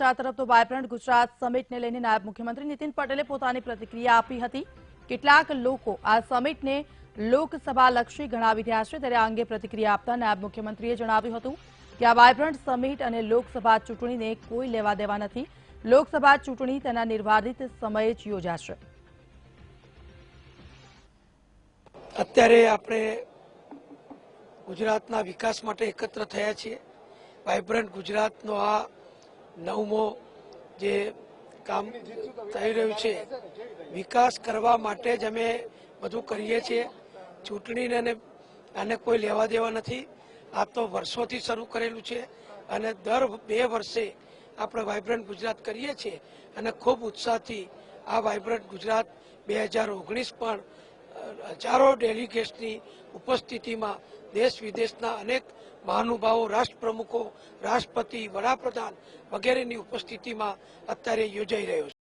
તરફ તો વાયબ્રન્ટ ગુજરાત સમિટને લઈને નાયબ મુખ્યમંત્રી નીતિન પટેલે પોતાની પ્રતિક્રિયા આપી હતી। કેટલાક લોકો આ સમિટને લોકસભાલક્ષી ગણાવી રહ્યા છે, ત્યારે આ અંગે પ્રતિક્રિયા આપતા નાયબ મુખ્યમંત્રીએ જણાવ્યું હતું કે આ વાયબ્રન્ટ સમિટ અને લોકસભા ચૂંટણીને કોઈ લેવા દેવા નથી। લોકસભા ચૂંટણી તેના નિર્ધારિત સમયે જ યોજાશે। અત્યારે આપણે ગુજરાતના વિકાસ માટે એકત્ર થયા છીએ। વાયબ્રન્ટ ગુજરાતનો આ નવમો જે કામ થઈ રહ્યું છે, વિકાસ કરવા માટે જ અમે બધું કરીએ છીએ। ચૂંટણીને આને કોઈ લેવા દેવા નથી। આ તો વર્ષોથી શરૂ કરેલું છે અને દર 2 વર્ષે આપણે વાયબ્રન્ટ ગુજરાત કરીએ છીએ અને ખૂબ ઉત્સાહથી આ વાયબ્રન્ટ ગુજરાત 2019 પણ હજારો ડેલિગેટ્સની ઉપસ્થિતિમાં દેશ વિદેશના અનેક મહાનુભાવો, રાષ્ટ્રપ્રમુખો, રાષ્ટ્રપતિ, વડાપ્રધાન વગેરેની ઉપસ્થિતિમાં અત્યારે યોજાઈ રહ્યો છે।